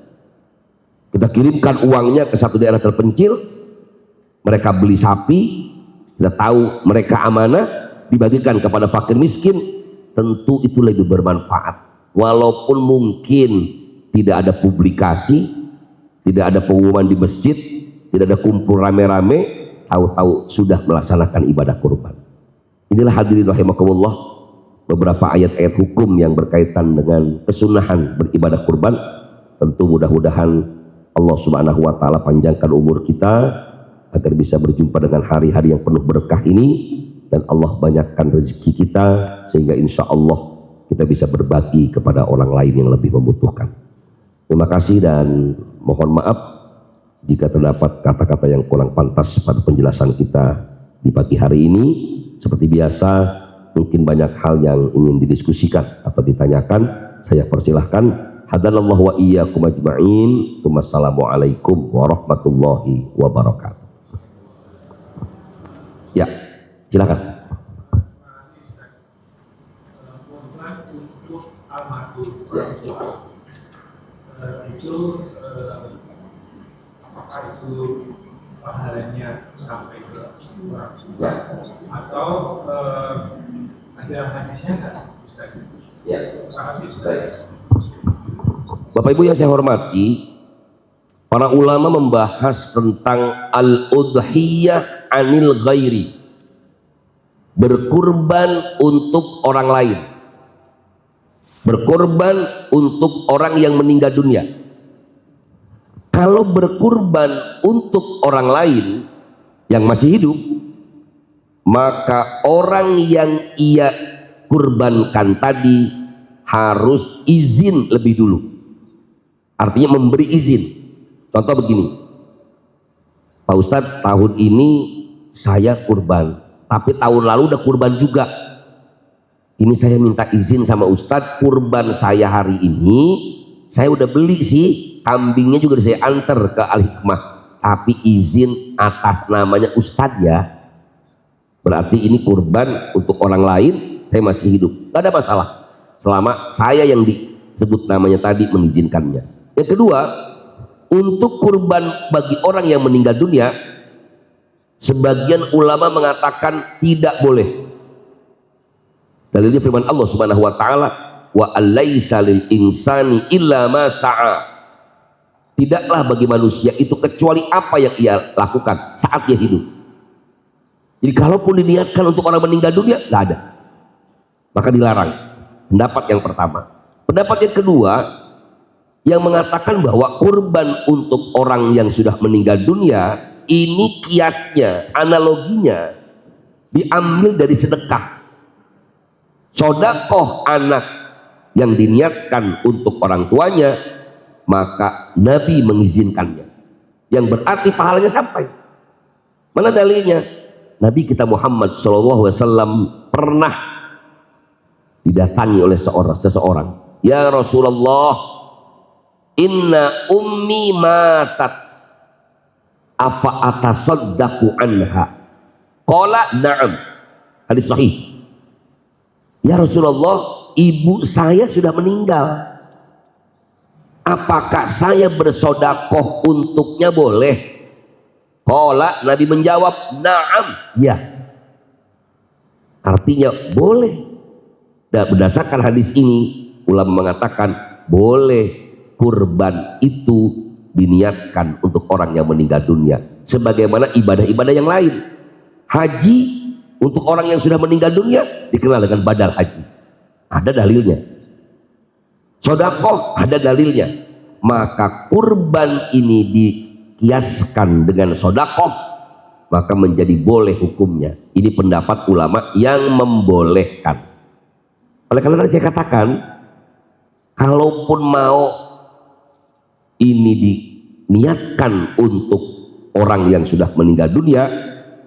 Kita kirimkan uangnya ke satu daerah terpencil, mereka beli sapi, kita tahu mereka amanah, dibagikan kepada fakir miskin, tentu itu lebih bermanfaat. Walaupun mungkin tidak ada publikasi, tidak ada pengumuman di masjid, tidak ada kumpul rame-rame, tahu-tahu sudah melaksanakan ibadah kurban. Inilah hadirin rahimakumullah beberapa ayat-ayat hukum yang berkaitan dengan kesunahan beribadah kurban. Tentu mudah-mudahan Allah Subhanahu wa taala panjangkan umur kita agar bisa berjumpa dengan hari-hari yang penuh berkah ini, dan Allah banyakkan rezeki kita sehingga insya Allah kita bisa berbagi kepada orang lain yang lebih membutuhkan. Terima kasih dan mohon maaf jika terdapat kata-kata yang kurang pantas pada penjelasan kita di pagi hari ini. Seperti biasa, mungkin banyak hal yang ingin didiskusikan atau ditanyakan, saya persilahkan. Hadanallahu wa iyyakum ajma'in. Wassalamualaikum warahmatullahi wabarakatuh. Ya, silakan. Itu apakah itu pahalanya sampai ke orang tua atau ada hadisnya nggak? Ya. Bapak Ibu yang saya hormati, para ulama membahas tentang al-udhiyah anil ghairi, berkurban untuk orang lain, berkorban untuk orang yang meninggal dunia. Kalau berkurban untuk orang lain yang masih hidup, maka orang yang ia kurbankan tadi harus izin lebih dulu. Artinya memberi izin. Contoh begini, Pak Ustadz, tahun ini saya kurban, tapi tahun lalu udah kurban juga. Ini saya minta izin sama Ustadz, kurban saya hari ini saya udah beli sih, kambingnya juga saya antar ke Al-Hikmah, tapi izin atas namanya Ustadz ya. Berarti ini kurban untuk orang lain, saya masih hidup, nggak ada masalah selama saya yang disebut namanya tadi mengizinkannya. Yang kedua, untuk kurban bagi orang yang meninggal dunia, sebagian ulama mengatakan tidak boleh. Dalilnya firman Allah Subhanahu wa taala, wa alaisa lil insani illa ma sa'a. Tidaklah bagi manusia itu kecuali apa yang ia lakukan saat dia hidup. Jadi kalaupun diniatkan untuk orang meninggal dunia, nggak ada, maka dilarang. Pendapat yang pertama. Pendapat yang kedua, yang mengatakan bahwa kurban untuk orang yang sudah meninggal dunia, ini kiasnya, analoginya diambil dari sedekah. Sodakoh anak yang diniatkan untuk orang tuanya, maka Nabi mengizinkannya, yang berarti pahalanya sampai. Mana dalilnya? Nabi kita Muhammad SAW pernah didatangi oleh seseorang. Ya Rasulullah, inna ummi matat, apa atasaddaqu anha? Qala na'am. Hadis sahih. Ya Rasulullah, ibu saya sudah meninggal, apakah saya bersodakoh untuknya boleh? Qala, Nabi menjawab na'am, ya. Artinya boleh. Dan berdasarkan hadis ini, ulama mengatakan boleh kurban itu diniatkan untuk orang yang meninggal dunia, sebagaimana ibadah-ibadah yang lain. Haji untuk orang yang sudah meninggal dunia dikenal dengan badal haji, ada dalilnya. Sedekah ada dalilnya. Maka kurban ini dikiaskan dengan sedekah, maka menjadi boleh hukumnya. Ini pendapat ulama yang membolehkan. Oleh karena tadi saya katakan, kalaupun mau ini diniatkan untuk orang yang sudah meninggal dunia,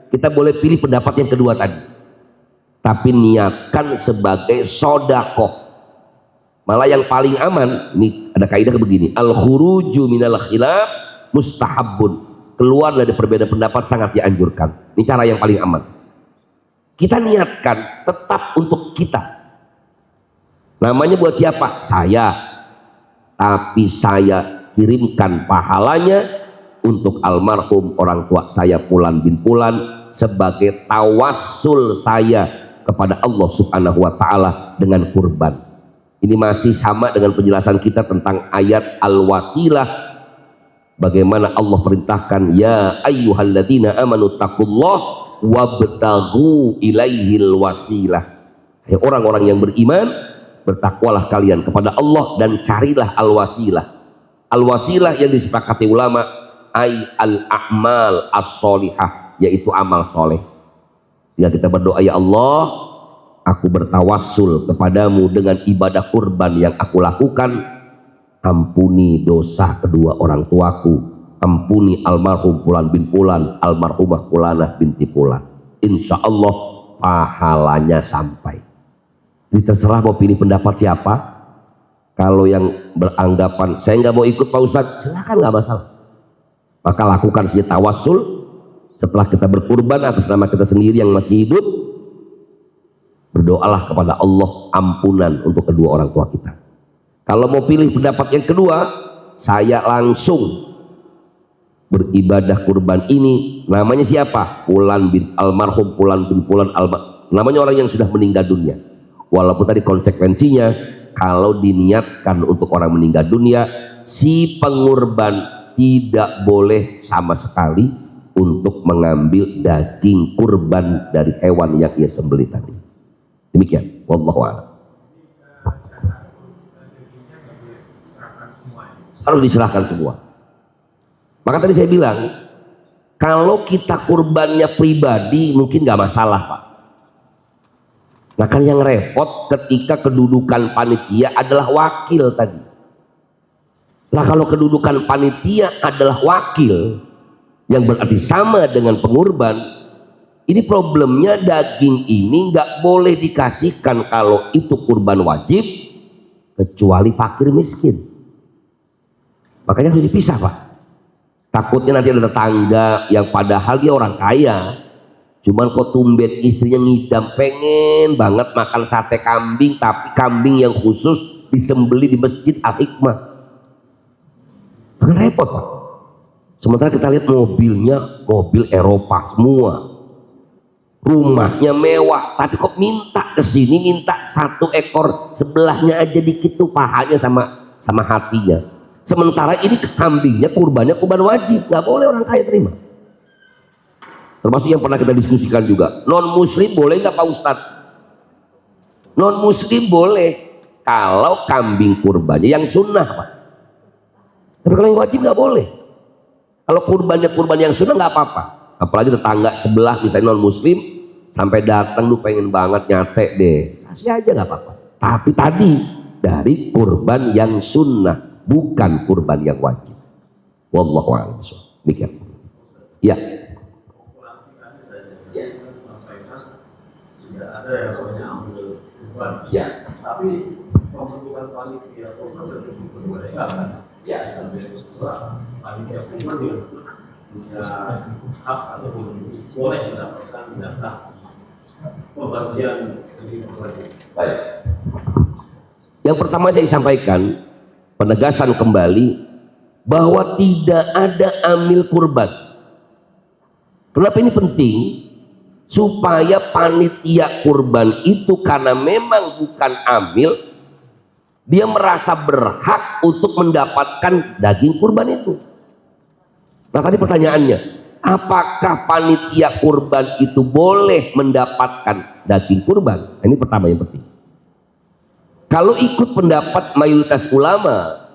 kita boleh pilih pendapat yang kedua tadi, tapi niatkan sebagai sodakoh. Malah yang paling aman, ini ada kaidah begini, al khuruju minal khilaf mustahabun, keluar dari perbedaan pendapat sangat dianjurkan. Ini cara yang paling aman. Kita niatkan tetap untuk kita. Namanya buat siapa? Saya. Tapi saya kirimkan pahalanya untuk almarhum orang tua saya Fulan bin Fulan, sebagai tawassul saya kepada Allah Subhanahu wa taala dengan kurban. Ini masih sama dengan penjelasan kita tentang ayat al-wasilah, bagaimana Allah perintahkan ya ayyuhalladzina amanu taqullah wabtaghu ilaihil wasilah. Hai orang-orang yang beriman, bertakwalah kalian kepada Allah dan carilah al-wasilah. Al-wasilah yang disepakati ulama ay al-a'mal as-solihah, yaitu amal soleh. Ya, kita berdoa, ya Allah, aku bertawassul kepadamu dengan ibadah kurban yang aku lakukan. Ampuni dosa kedua orang tuaku, ampuni almarhum Fulan bin Fulan, almarhumah Fulanah binti Fulan. Insya Allah pahalanya sampai. Jadi terserah mau pilih pendapat siapa. Kalau yang beranggapan saya nggak mau ikut Pak Ustadz, silakan, nggak masalah. Maka lakukan saja tawassul setelah kita berkurban atas nama kita sendiri yang masih hidup. Berdoalah kepada Allah ampunan untuk kedua orang tua kita. Kalau mau pilih pendapat yang kedua, saya langsung beribadah kurban ini. Namanya siapa? Fulan bin almarhum Fulan bin Fulan namanya orang yang sudah meninggal dunia. Walaupun tadi konsekuensinya, kalau diniatkan untuk orang meninggal dunia, si pengurban tidak boleh sama sekali untuk mengambil daging kurban dari hewan yang ia sembelih tadi. Demikian, wallahu a'lam. Harus diserahkan semua. Maka tadi saya bilang, kalau kita kurbannya pribadi mungkin nggak masalah, Pak. Nah kan yang repot ketika kedudukan panitia adalah wakil tadi. Lah kalau kedudukan panitia adalah wakil, yang berarti sama dengan pengurban, ini problemnya daging ini nggak boleh dikasihkan kalau itu kurban wajib, kecuali fakir miskin. Makanya harus dipisah, Pak. Takutnya nanti ada tetangga yang padahal dia orang kaya, Cuman kok tumben istrinya ngidam pengen banget makan sate kambing, tapi kambing yang khusus disembeli di masjid Al-Hikmah. Kan repot Pak. Sementara kita lihat mobilnya mobil Eropa semua, rumahnya mewah, tapi kok minta ke sini, minta 1 ekor sebelahnya aja dikit tuh pahanya sama hatinya. Sementara ini kambingnya kurbannya kurban wajib, nggak boleh orang kaya terima. Termasuk yang pernah kita diskusikan juga, non muslim boleh nggak Pak Ustadz? Non muslim boleh kalau kambing kurbannya yang sunnah Pak, tapi kalau yang wajib nggak boleh. Kalau kurbannya kurban yang sunnah nggak apa-apa, apalagi tetangga sebelah misalnya non muslim sampai datang lu pengen banget nyate deh, kasih aja nggak apa-apa. Tapi tadi dari kurban yang sunnah, bukan kurban yang wajib. Wallahu a'lam. Demikian. Ya. Sudah ada yang namanya ambil kurban. Ya. Tapi pembentukan panitia kurban itu dibolehkan. Ya. Sambil panitia kurban dia punya hak ataupun boleh mendapatkan jatah pembagian dari kurban. Baik. Yang pertama saya sampaikan penegasan kembali bahwa tidak ada amil kurban. Kenapa ini penting? Supaya panitia kurban itu karena memang bukan amil, dia merasa berhak untuk mendapatkan daging kurban itu. Nah tadi pertanyaannya, apakah panitia kurban itu boleh mendapatkan daging kurban? Nah, ini pertama yang penting. Kalau ikut pendapat mayoritas ulama,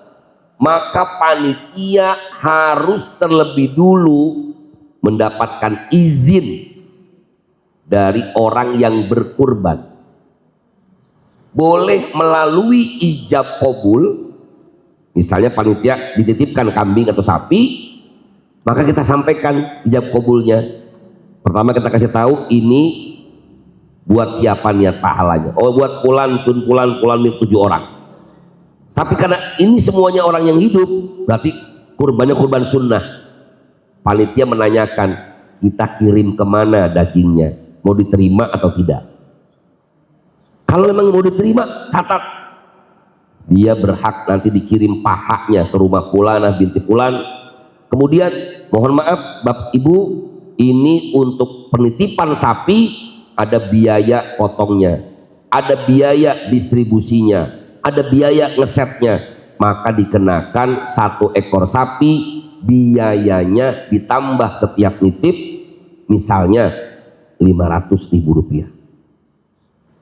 maka panitia harus terlebih dulu mendapatkan izin dari orang yang berkurban. Boleh melalui ijab qabul, misalnya panitia dititipkan kambing atau sapi, maka kita sampaikan ijab qabulnya. Pertama kita kasih tahu ini buat siapa niat pahalanya. Oh buat pulan 7 orang. Tapi karena ini semuanya orang yang hidup, berarti kurbannya kurban sunnah. Panitia menanyakan, kita kirim kemana dagingnya? Mau diterima atau tidak? Kalau memang mau diterima, catat. Dia berhak nanti dikirim pahanya ke rumah Fulanah binti Fulan. Kemudian, mohon maaf Bapak Ibu, ini untuk penitipan sapi, ada biaya potongnya, ada biaya distribusinya, ada biaya ngesetnya, maka dikenakan 1 ekor sapi, biayanya ditambah setiap nitip, misalnya 500.000 rupiah.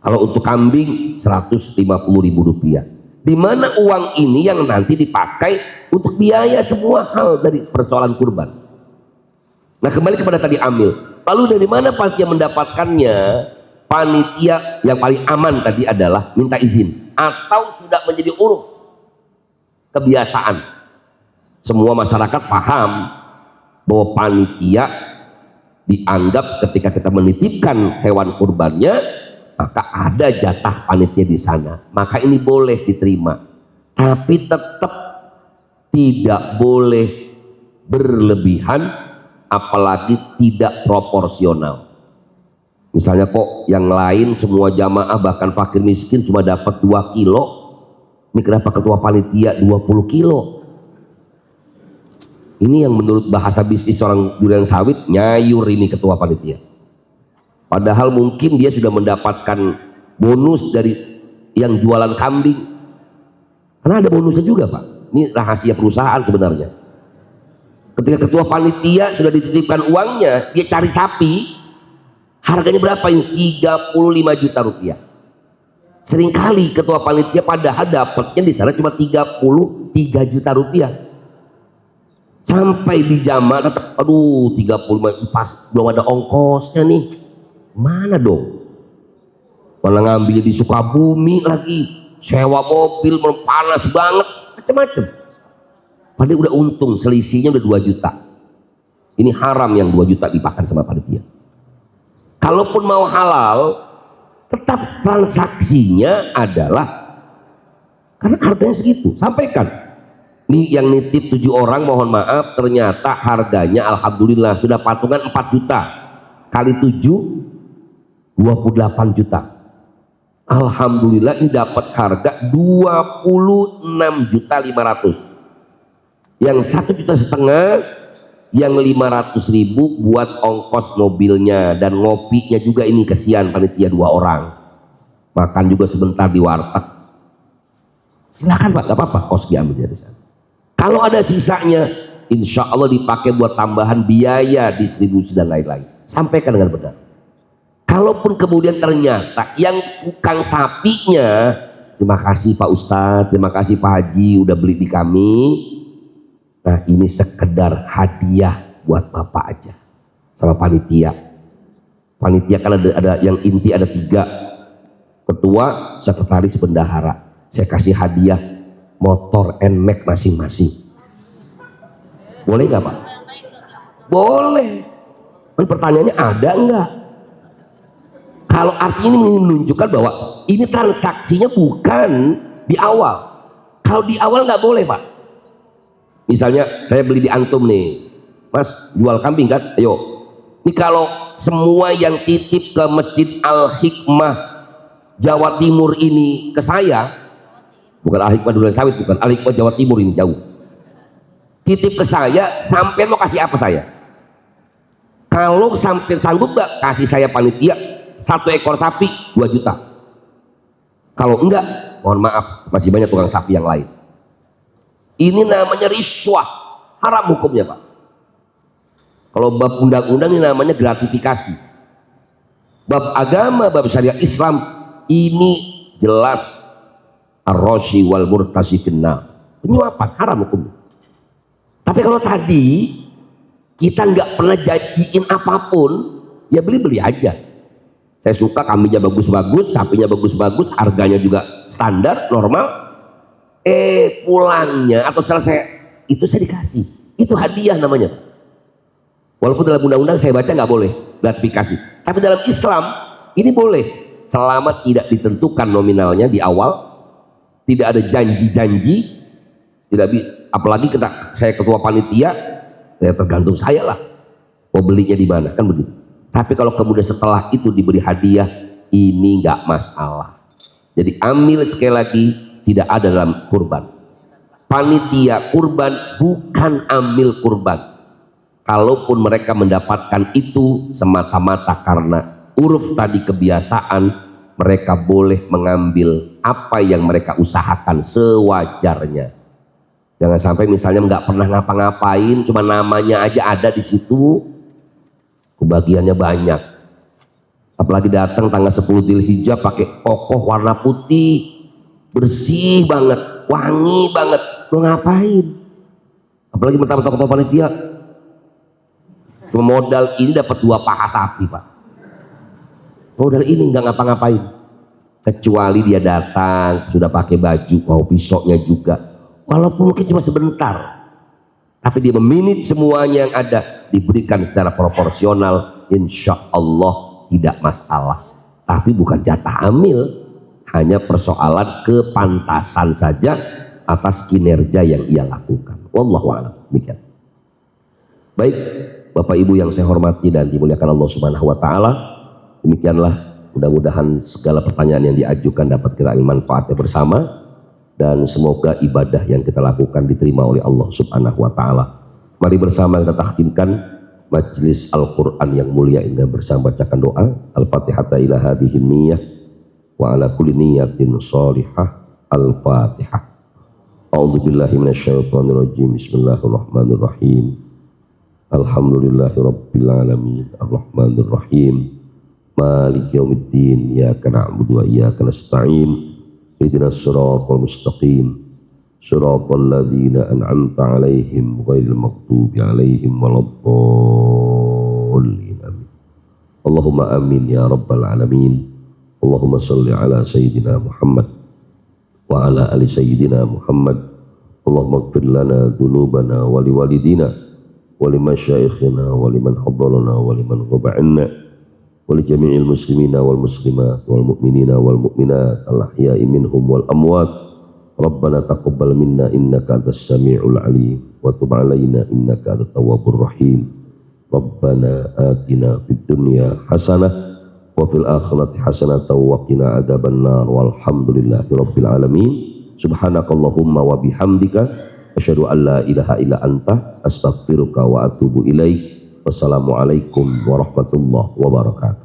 Kalau untuk kambing 150.000 rupiah. Di mana uang ini yang nanti dipakai untuk biaya semua hal dari persoalan kurban. Nah kembali kepada tadi amil. Lalu dari mana panitia mendapatkannya? Panitia yang paling aman tadi adalah minta izin atau sudah menjadi uruf kebiasaan. Semua masyarakat paham bahwa panitia dianggap ketika kita menitipkan hewan kurbannya, maka ada jatah panitia di sana, maka ini boleh diterima. Tapi tetap tidak boleh berlebihan, apalagi tidak proporsional. Misalnya kok yang lain semua jamaah bahkan fakir miskin cuma dapat 2 kilo, ini kenapa ketua panitia 20 kilo? Ini yang menurut bahasa bisnis orang durian sawit nyayur ini ketua panitia. Padahal mungkin dia sudah mendapatkan bonus dari yang jualan kambing. Karena ada bonusnya juga Pak. Ini rahasia perusahaan sebenarnya. Ketika ketua panitia sudah dititipkan uangnya, dia cari sapi, harganya berapa ini? 35 juta rupiah. Seringkali ketua panitia padahal dapatnya di sana cuma 33 juta rupiah. Sampai di jamaah, aduh 35 pas belum ada ongkosnya nih, mana dong? Mana ngambil di Sukabumi lagi, sewa mobil panas banget, macam-macam. Padahal udah untung, selisihnya udah 2 juta. Ini haram yang 2 juta dipakan sama panitia. Kalaupun mau halal, tetap transaksinya adalah karena harganya segitu, sampaikan. Ini yang nitip 7 orang, mohon maaf, ternyata harganya alhamdulillah sudah patungan 4 juta. kali 7 28 juta. Alhamdulillah ini dapat harga 26.500.000. Yang 1,5 juta, yang 500.000 buat ongkos mobilnya dan ngopinya juga. Ini kesian panitia 2 orang, makan juga sebentar di warteg. Silakan Pak, gak apa-apa, kos diambil dari sana. Kalau ada sisanya, insya Allah dipakai buat tambahan biaya distribusi dan lain-lain. Sampaikan dengan benar. Kalaupun kemudian ternyata yang tukang sapinya, terima kasih Pak Ustadz, terima kasih Pak Haji udah beli di kami. Nah ini sekedar hadiah buat Bapak aja sama panitia. Panitia kan ada yang inti ada 3, ketua, sekretaris, bendahara. Saya kasih hadiah motor NMAX masing-masing. Boleh nggak Pak? Boleh. Kan pertanyaannya ada nggak? Kalau artinya ini menunjukkan bahwa ini transaksinya bukan di awal. Kalau di awal nggak boleh Pak. Misalnya saya beli di antum nih, Mas jual kambing kan? Ayo. Ini kalau semua yang titip ke Masjid Al Hikmah Jawa Timur ini ke saya, bukan Al Hikmah Duren Sawit, bukan Al Hikmah Jawa Timur ini jauh. Titip ke saya, sampai mau kasih apa saya? Kalau sampai sanggup nggak kasih saya panitia 1 ekor sapi 2 juta. Kalau enggak, mohon maaf, masih banyak tukang sapi yang lain. Ini namanya riswah, haram hukumnya Pak. Kalau bab undang-undang ini namanya gratifikasi. Bab agama, bab syariat Islam ini jelas ar-rashi wal murtasi finnar. Penyuapan haram hukumnya. Tapi kalau tadi kita nggak pernah janjiin apapun, ya beli-beli aja. Saya suka kambingnya bagus-bagus, sapinya bagus-bagus, harganya juga standar, normal. Pulangnya atau selesai itu saya dikasih. Itu hadiah namanya. Walaupun dalam undang-undang saya baca nggak boleh gratifikasi. Tapi dalam Islam ini boleh. Selama tidak ditentukan nominalnya di awal, tidak ada janji-janji, apalagi saya ketua panitia, ya tergantung saya lah. Mau belinya di mana, kan begitu. Tapi kalau kemudian setelah itu diberi hadiah, ini nggak masalah. Jadi ambil sekali lagi, tidak ada dalam kurban. Panitia kurban bukan ambil kurban. Kalaupun mereka mendapatkan itu semata-mata karena uruf tadi kebiasaan, mereka boleh mengambil apa yang mereka usahakan sewajarnya. Jangan sampai misalnya nggak pernah ngapa-ngapain, cuma namanya aja ada di situ. Kebagiannya banyak, apalagi datang tanggal 10 Dzulhijjah pakai kokoh warna putih, bersih banget, wangi banget, lo ngapain? Apalagi mentang-mentang ketua panitia, cuma modal ini dapat 2 paha sapi Pak. Modal ini nggak ngapa-ngapain, kecuali dia datang sudah pakai baju, mau pisoknya juga, walaupun mungkin cuma sebentar. Tapi dia meminit semuanya yang ada, diberikan secara proporsional, insya Allah tidak masalah. Tapi bukan jatah amil, hanya persoalan kepantasan saja atas kinerja yang ia lakukan. Wallahu a'lam. Demikian. Baik, Bapak Ibu yang saya hormati dan dimuliakan Allah Subhanahu wa taala, demikianlah mudah-mudahan segala pertanyaan yang diajukan dapat kita ambil manfaatnya bersama. Dan semoga ibadah yang kita lakukan diterima oleh Allah Subhanahu wa taala. Mari bersama kita tahtimkan majlis Al-Qur'an yang mulia ini bersama bacakan doa Al-Fatihah ila hadhihi niyyah wa ala kulli niyyatin shalihah. Al-Fatihah. A'udzu billahi minasyaitonir rajim. Bismillahirrahmanirrahim. Alhamdulillahirabbil alamin. Arrahmanir rahim. Maliki yaumiddin. Iyyaka na'budu wa iyyaka nasta'in. Ihdinas siratal mustaqim, siratal ladzina an'amta 'alaihim ghairil maghdubi 'alaihim waladdallin. Amin. Allahumma amin ya rabbal alamin. Allahumma shalli ala sayyidina Muhammad wa ala ali sayyidina Muhammad. Allahumma ighfir lana dzunubana wa liwalidina wa limasyayikhina wa liman hadarana wa liman ghaba 'anna ولجميع المسلمين والمسلمات والمؤمنين والمؤمنات الأحياء منهم والأموات ربنا تقبل منا إنك أنت السميع العليم وتب علينا إنك أنت التواب الرحيم Rabbana atina fid dunya hasanah wa fil akhirati hasanah wa qina adzabannar walhamdulillahi rabbil alamin. Subhanakallahumma wa bihamdika asyhadu an la ilaha illa anta astaghfiruka wa atubu ilaik. Wassalamualaikum warahmatullahi wabarakatuh.